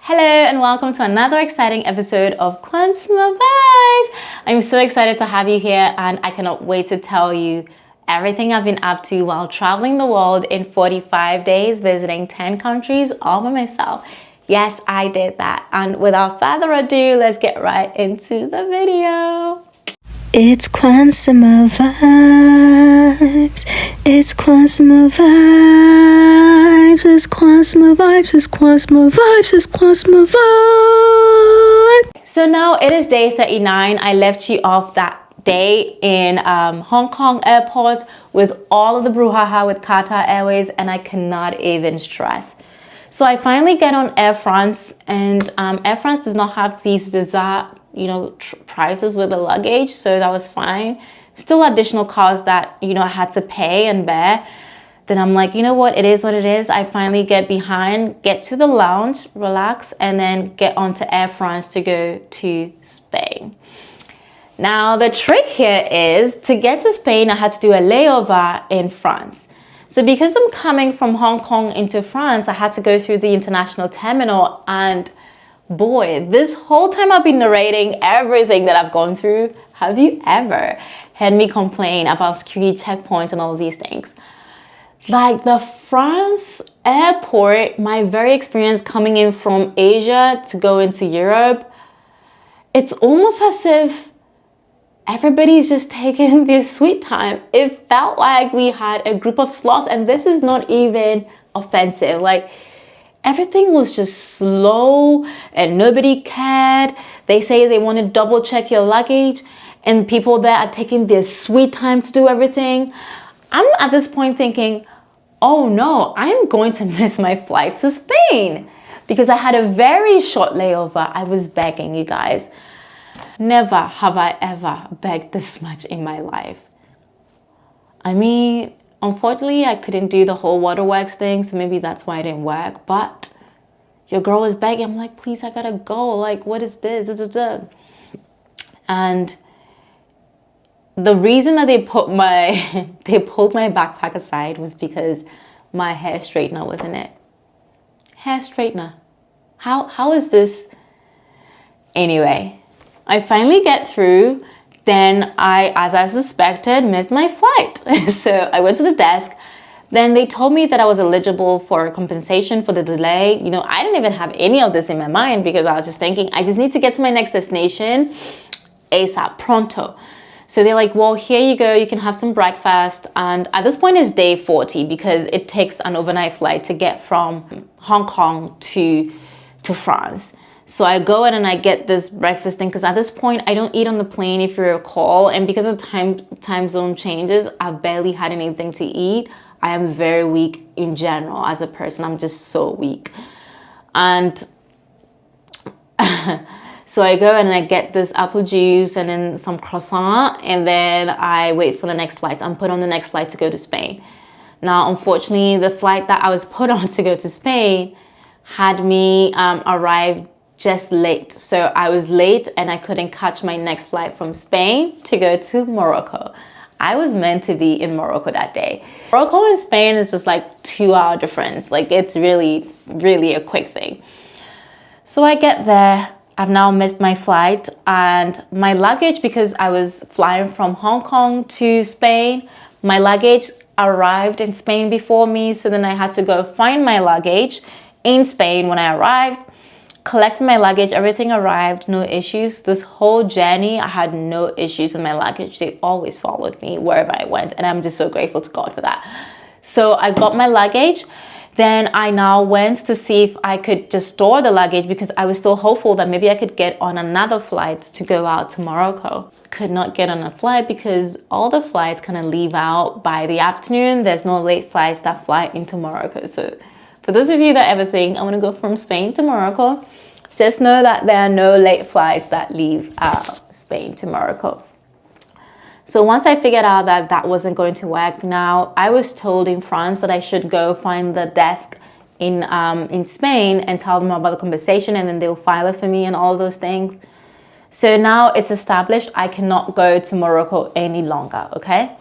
Hello and welcome to another exciting episode of Kwansima Vibes. I'm so excited to have you here and I cannot wait to tell you everything I've been up to while traveling the world in 45 days, visiting 10 countries all by myself. Yes, I did that. And without further ado, let's get right into the video. It's Kwansima Vibes. It's Kwansima Vibes. It's Kwansima Vibes. It's Kwansima Vibes. It's Kwansima Vibes. So now it is day 39. I left you off that day in Hong Kong airport with all of the brouhaha with Qatar Airways, and I cannot even stress. So I finally get on Air France, and Air France does not have these bizarre prices with the luggage, so that was fine. Still additional costs that I had to pay and bear. Then I'm like, you know what, it is what it is. I finally get behind, get to the lounge, relax, and then get onto Air France to go to Spain. Now the trick here is to get to Spain, I had to do a layover in France. So because I'm coming from Hong Kong into France, I had to go through the international terminal, and boy, this whole time I've been narrating everything that I've gone through, have you ever heard me complain about security checkpoints and all of these things? Like the France airport, my very experience coming in from Asia to go into Europe, it's almost as if everybody's just taking this sweet time. It felt like we had a group of slots, and this is not even offensive. Like, everything was just slow and nobody cared. They say they want to double check your luggage and people there are taking their sweet time to do everything. I'm at this point thinking, oh no, I'm going to miss my flight to Spain because I had a very short layover. I was begging, you guys. Never have I ever begged this much in my life. I mean, unfortunately, I couldn't do the whole waterworks thing, so maybe that's why it didn't work. But your girl was begging. I'm like, please, I gotta go. Like, what is this? And the reason that they pulled my backpack aside was because my hair straightener was in it. Hair straightener. How is this? Anyway, I finally get through. Then I, as I suspected, missed my flight. So I went to the desk. Then they told me that I was eligible for compensation for the delay. I didn't even have any of this in my mind because I was just thinking, I just need to get to my next destination ASAP, pronto. So they're like, well, here you go. You can have some breakfast. And at this point it's day 40 because it takes an overnight flight to get from Hong Kong to France. So I go in and I get this breakfast thing because at this point I don't eat on the plane, if you recall, and because of time zone changes, I've barely had anything to eat. I am very weak in general as a person. I'm just so weak. And so I go and I get this apple juice and then some croissant, and then I wait for the next flight. I'm put on the next flight to go to Spain. Now, unfortunately, the flight that I was put on to go to Spain had me arrive just late. So I was late and I couldn't catch my next flight from Spain to go to Morocco. I was meant to be in Morocco that day. Morocco and Spain is just like 2-hour difference. Like, it's really, really a quick thing. So I get there. I've now missed my flight and my luggage, because I was flying from Hong Kong to Spain, my luggage arrived in Spain before me. So then I had to go find my luggage in Spain. When I arrived, collected my luggage, everything arrived, no issues. This whole journey, I had no issues with my luggage. They always followed me wherever I went, and I'm just so grateful to God for that. So I got my luggage. Then I now went to see if I could just store the luggage because I was still hopeful that maybe I could get on another flight to go out to Morocco. Could not get on a flight because all the flights kind of leave out by the afternoon. There's no late flights that fly into Morocco. So for those of you that ever think I want to go from Spain to Morocco, just know that there are no late flights that leave Spain to Morocco. So once I figured out that that wasn't going to work, now I was told in France that I should go find the desk in Spain and tell them about the compensation, and then they'll file it for me and all of those things. So now it's established I cannot go to Morocco any longer, okay?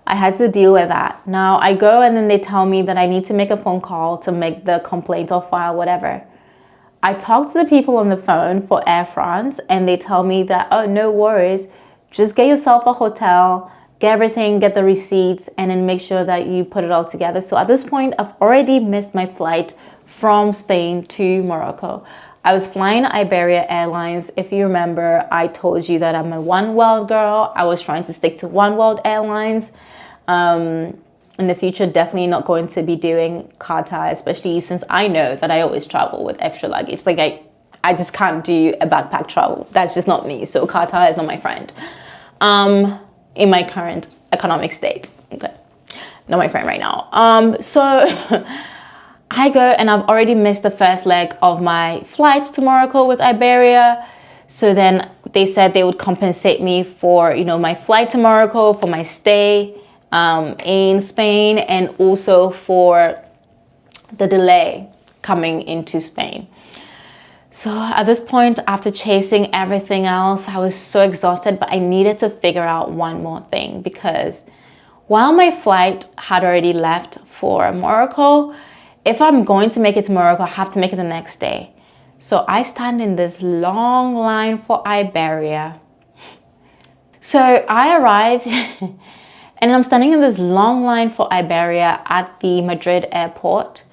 I had to deal with that. Now I go and then they tell me that I need to make a phone call to make the complaint or file whatever. I talked to the people on the phone for Air France, and they tell me that, oh, no worries, just get yourself a hotel, get everything, get the receipts, and then make sure that you put it all together. So at this point, I've already missed my flight from Spain to Morocco. I was flying Iberia Airlines. If you remember, I told you that I'm a One World girl. I was trying to stick to One World Airlines. In the future, definitely not going to be doing Qatar, especially since I know that I always travel with extra luggage. Like I just can't do a backpack travel. That's just not me. So Qatar is not my friend. In my current economic state. Okay. Not my friend right now. So I go, and I've already missed the first leg of my flight to Morocco with Iberia. So then they said they would compensate me for, my flight to Morocco, for my stay in Spain, and also for the delay coming into Spain. So at this point, after chasing everything else, I was so exhausted, but I needed to figure out one more thing, because while my flight had already left for Morocco, if I'm going to make it to Morocco, I have to make it the next day. So I stand in this long line for Iberia. So I arrived and I'm standing in this long line for Iberia at the Madrid airport.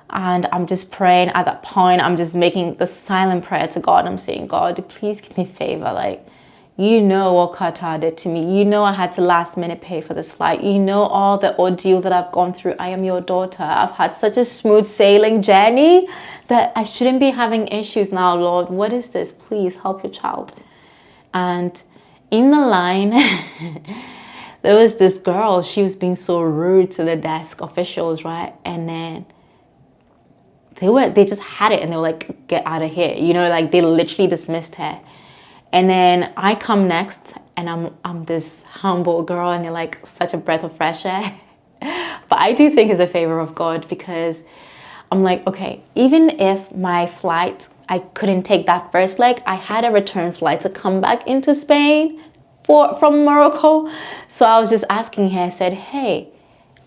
And I'm just praying at that point. I'm just making the silent prayer to God. I'm saying, God, please give me favor. Like, you know what Qatar did to me. You know I had to last minute pay for this flight. You know all the ordeal that I've gone through. I am your daughter. I've had such a smooth sailing journey that I shouldn't be having issues now, Lord. What is this? Please help your child. And in the line, there was this girl. She was being so rude to the desk officials, right? And then they just had it and they were like, get out of here. Like they literally dismissed her. And then I come next and I'm this humble girl, and they're like such a breath of fresh air. But I do think it's a favor of God, because I'm like, okay, even if my flight, I couldn't take that first leg, I had a return flight to come back into Spain from Morocco. So I was just asking her, I said, hey,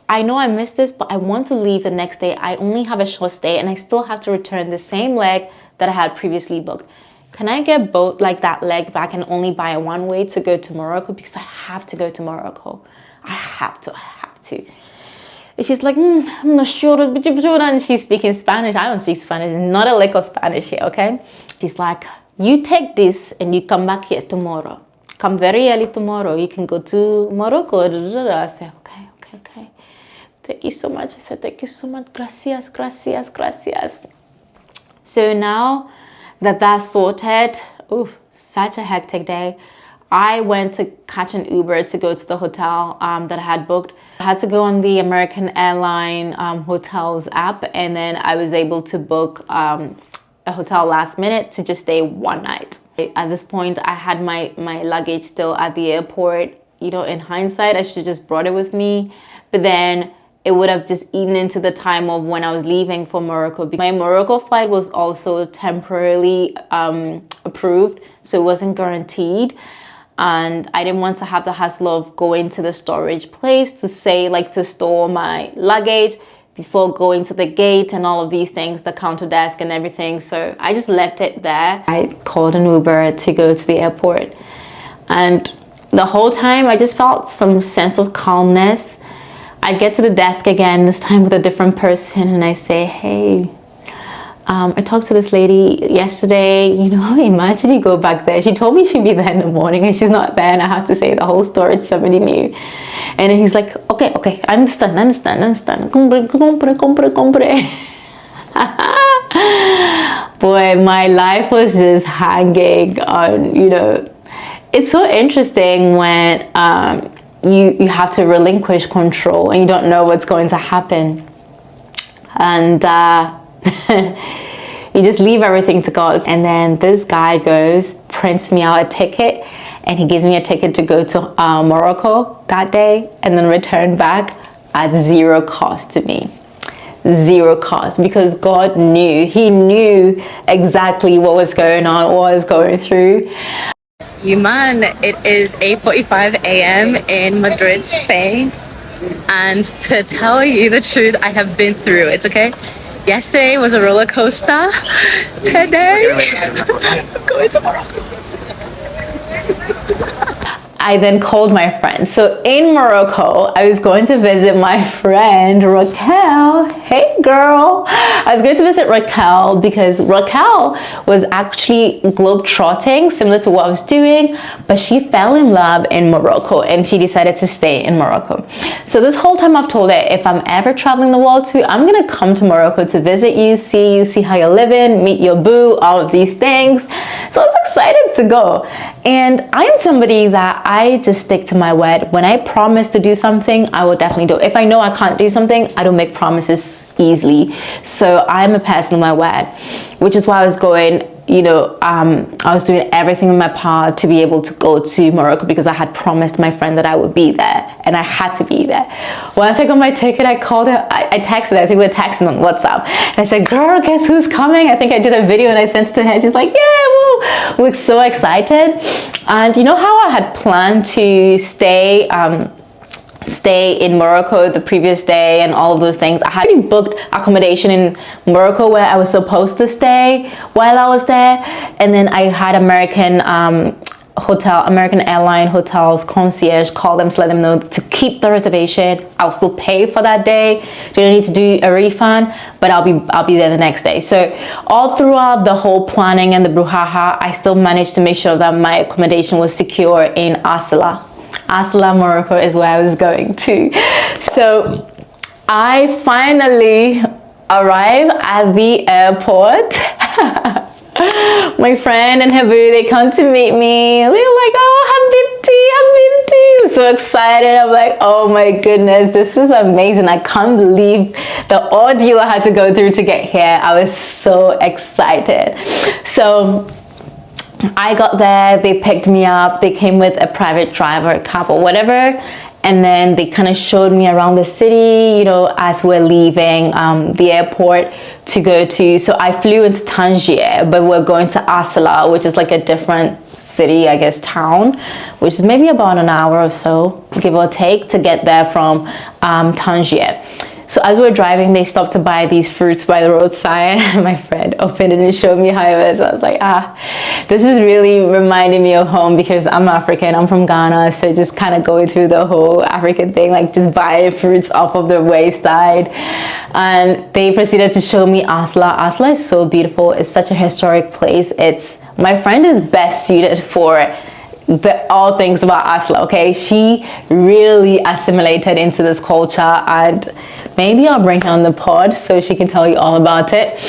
I know I missed this, but I want to leave the next day. I only have a short stay and I still have to return the same leg that I had previously booked. Can I get both, like that leg back, and only buy a one way to go to Morocco? Because I have to go to Morocco. I have to. And she's like, I'm not sure. And she's speaking Spanish. I don't speak Spanish. Not a lick of Spanish here, okay? She's like, you take this and you come back here tomorrow. Come very early tomorrow. You can go to Morocco. I said, okay. Thank you so much. I said, thank you so much. Gracias. So now that that's sorted, such a hectic day. I went to catch an Uber to go to the hotel that I had booked. I had to go on the American Airline hotels app, and then I was able to book a hotel last minute to just stay one night. At this point, I had my luggage still at the airport. In hindsight, I should have just brought it with me. But then it would have just eaten into the time of when I was leaving for Morocco. My Morocco flight was also temporarily approved, so it wasn't guaranteed. And I didn't want to have the hassle of going to the storage place to store my luggage before going to the gate and all of these things, the counter desk and everything. So I just left it there. I called an Uber to go to the airport. And the whole time I just felt some sense of calmness. I get to the desk again, this time with a different person, and I say, hey, I talked to this lady yesterday, imagine you go back there. She told me she'd be there in the morning and she's not there, and I have to say the whole story to somebody new. And then he's like, okay, I understand. Compre. Boy, my life was just hanging on, It's so interesting when you have to relinquish control and you don't know what's going to happen. And you just leave everything to God. And then this guy prints me out a ticket, and he gives me a ticket to go to Morocco that day and then return back at zero cost to me. Zero cost, because God knew. He knew exactly what was going on, what I was going through. It is 8:45 a.m. in Madrid, Spain. And to tell you the truth, I have been through it, okay? Yesterday was a roller coaster. Today, going to Morocco. I then called my friend. So in Morocco, I was going to visit my friend Raquel. Hey girl. I was going to visit Raquel because Raquel was actually globetrotting, similar to what I was doing, but she fell in love in Morocco and she decided to stay in Morocco. So this whole time I've told her, if I'm ever traveling the world too, I'm gonna come to Morocco to visit you, see how you're living, meet your boo, all of these things. So I was excited to go. And I am somebody that I just stick to my word. When I promise to do something, I will definitely do it. If I know I can't do something, I don't make promises easily. So I'm a person of my word, which is why I was going, I was doing everything in my power to be able to go to Morocco because I had promised my friend that I would be there and I had to be there. Once I got my ticket, I called her, I texted her, I think we were texting on WhatsApp. And I said, girl, guess who's coming? I think I did a video and I sent it to her. She's like, yeah, woo. We looked so excited. And you know how I had planned to stay in Morocco the previous day and all of those things. I had already booked accommodation in Morocco where I was supposed to stay while I was there, and then I had American airline hotels concierge call them to let them know to keep the reservation. I'll still pay for that day. You don't need to do a refund, but I'll be there the next day. So all throughout the whole planning and the brouhaha, I still managed to make sure that my accommodation was secure in Asila. Asila, Morocco is where I was going to. So I finally arrived at the airport. My friend and her boo, they come to meet me. They were like, oh, Habibti. I'm so excited. I'm like, oh my goodness, this is amazing. I can't believe the ordeal I had to go through to get here. I was so excited. So I got there, they picked me up, they came with a private driver, a cab or whatever, and then they kind of showed me around the city, as we're leaving the airport to go to, so I flew into Tangier, but we're going to Asila, which is like a different city, I guess, town, which is maybe about an hour or so, give or take, to get there from Tangier. So as we're driving, they stopped to buy these fruits by the roadside. My friend opened it and showed me how it was. I was like, this is really reminding me of home because I'm African, I'm from Ghana. So just kind of going through the whole African thing, like just buying fruits off of the wayside. And they proceeded to show me Asila. Asila is so beautiful. It's such a historic place. My friend is best suited for all things about Asila, okay? She really assimilated into this culture, and maybe I'll bring her on the pod so she can tell you all about it.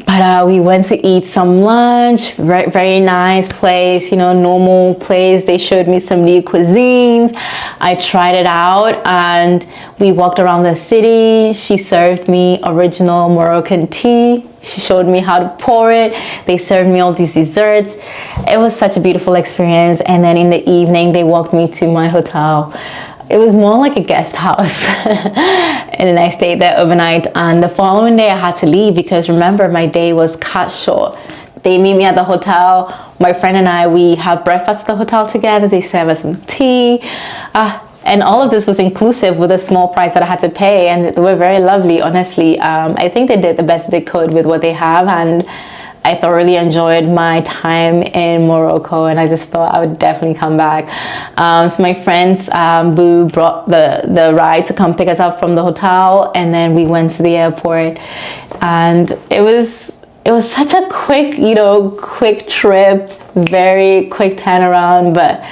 But we went to eat some lunch, very, very nice place, normal place. They showed me some new cuisines. I tried it out and we walked around the city. She served me original Moroccan tea. She showed me how to pour it. They served me all these desserts. It was such a beautiful experience. And then in the evening, they walked me to my hotel. It was more like a guest house. And then I stayed there overnight. And the following day I had to leave because remember, my day was cut short. They meet me at the hotel. My friend and I, we have breakfast at the hotel together. They serve us some tea. And all of this was inclusive with a small price that I had to pay. And they were very lovely, honestly. I think they did the best they could with what they have. And I thoroughly enjoyed my time in Morocco, and I just thought I would definitely come back. So my friends, Boo brought the ride to come pick us up from the hotel, and then we went to the airport, and it was such a quick, quick trip, very quick turnaround, but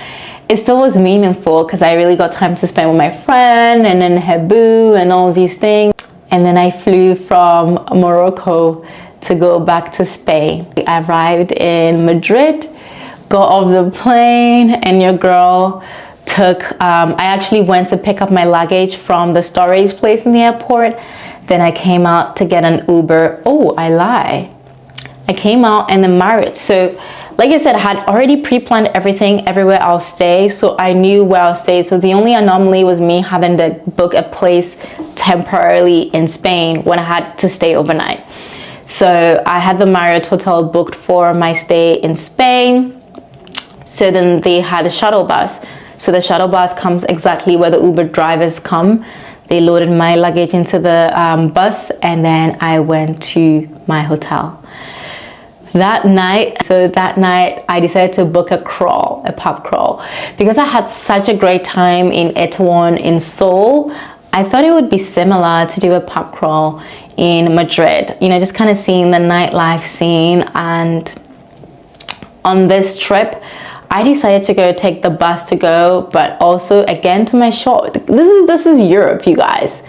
it still was meaningful because I really got time to spend with my friend and then her boo and all these things. And then I flew from Morocco to go back to Spain. I arrived in Madrid, got off the plane, and your girl I actually went to pick up my luggage from the storage place in the airport. Then I came out to get an Uber. Oh, I lie. I came out and then married. So like I said, I had already pre-planned everything, everywhere I'll stay. So I knew where I'll stay. So the only anomaly was me having to book a place temporarily in Spain when I had to stay overnight. So I had the Marriott hotel booked for my stay in Spain. So then they had a shuttle bus. So the shuttle bus comes exactly where the Uber drivers come. They loaded my luggage into the bus, and then I went to my hotel. That night I decided to book a pub crawl, because I had such a great time in Etoile in Seoul. I thought it would be similar to do a pub crawl in Madrid, you know, just kind of seeing the nightlife scene. And on this trip, I decided to go take the bus to go, but also again to my shop. This is Europe, you guys.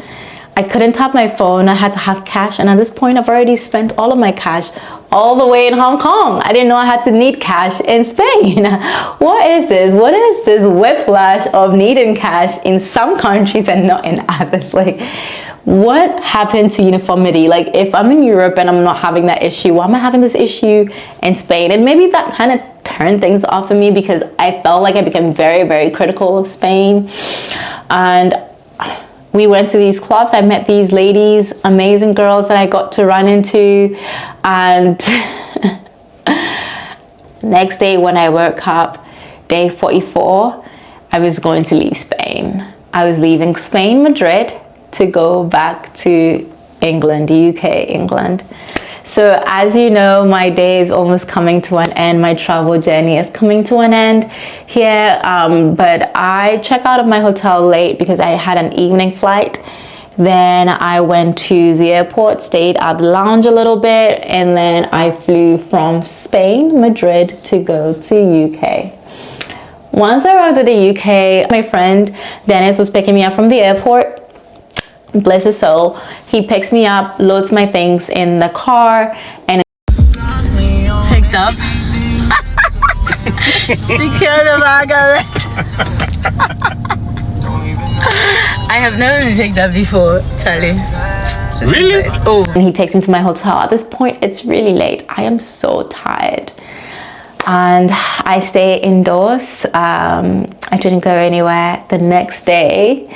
I couldn't tap my phone. I had to have cash, and at this point I've already spent all of my cash all the way in Hong Kong. I didn't know I had to need cash in Spain. What is this? What is this whiplash of needing cash in some countries and not in others? Like, what happened to uniformity? Like, if I'm in Europe and I'm not having that issue, why am I having this issue in Spain? And maybe that kind of turned things off of me, because I felt like I became very, very critical of Spain. And we went to these clubs. I met these ladies, amazing girls that I got to run into. And next day when I woke up, day 44, I was going to leave Spain. I was leaving Spain, Madrid, to go back to England, UK, England. So as you know, my day is almost coming to an end. My travel journey is coming to an end here. But I checked out of my hotel late because I had an evening flight. Then I went to the airport, stayed at the lounge a little bit, and then I flew from Spain, Madrid, to go to UK. Once I arrived at the UK, my friend Dennis was picking me up from the airport. Bless his soul. He picks me up, loads my things in the car, and picked up. Secure the Margaret. I have never been picked up before, Charlie. Really? Oh. And he takes me to my hotel. At this point, it's really late. I am so tired. And I stay indoors. I didn't go anywhere. The next day,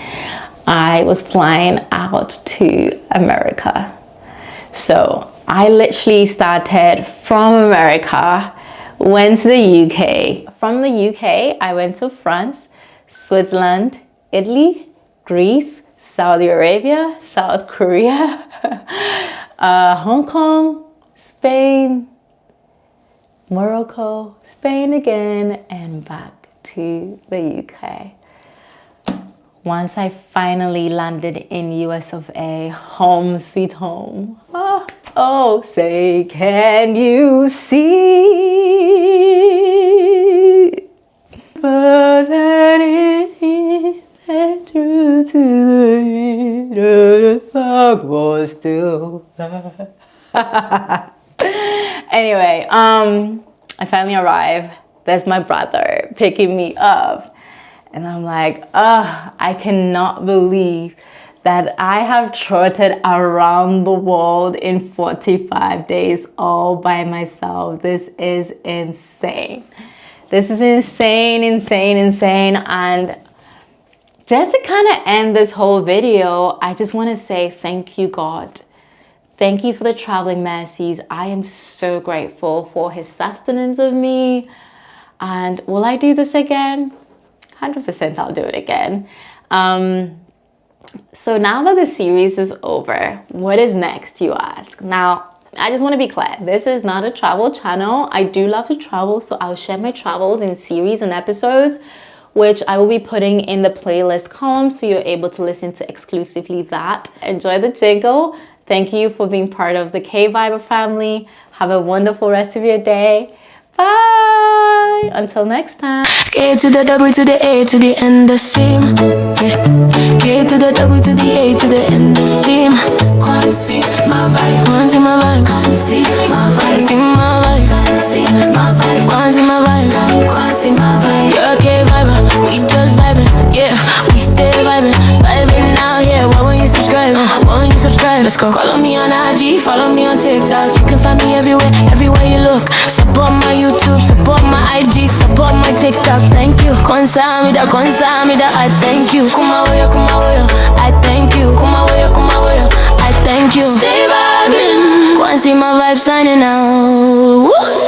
I was flying out to America. So I literally started from America, went to the UK. From the UK, I went to France, Switzerland, Italy, Greece, Saudi Arabia, South Korea, Hong Kong, Spain, Morocco, Spain again, and back to the UK. Once I finally landed in US of A, home sweet home. Oh, say can you see? But that it is true to the fog was still there. Anyway, I finally arrived. There's my brother picking me up. And I'm like, I cannot believe that I have trotted around the world in 45 days all by myself. This is insane. This is insane, insane, insane. And just to kind of end this whole video, I just want to say thank you, God. Thank you for the traveling mercies. I am so grateful for his sustenance of me. And will I do this again? 100% I'll do it again. So now that the series is over, what is next, you ask? Now, I just want to be clear. This is not a travel channel. I do love to travel, so I'll share my travels in series and episodes, which I will be putting in the playlist column, so you're able to listen to exclusively that. Enjoy the jingle. Thank you for being part of the K-Viber family. Have a wonderful rest of your day. Bye. Until next time. K to the W to the A to the end the same. Yeah. K to the W to the A to the end the same. Come see my vibes. Come see my vibes. Come see my vibes. See my vibes. Come see my vibes. Come see my vibes. Come see my vibes. You're a K-Viber. We just vibing. Yeah, we stay vibing. Vibing now. Yeah, why won't you subscribe? Why won't you subscribe? Let's go. Follow me on IG. Follow me on TikTok. You can find me everywhere. Everywhere you look. Support my YouTube, support my IG, support my TikTok. Thank you. Consamida, I thank you. Kumawoyo, I thank you. Kumawoyo, I thank you. Stay vibing. Go and see my vibe signing out. Woo.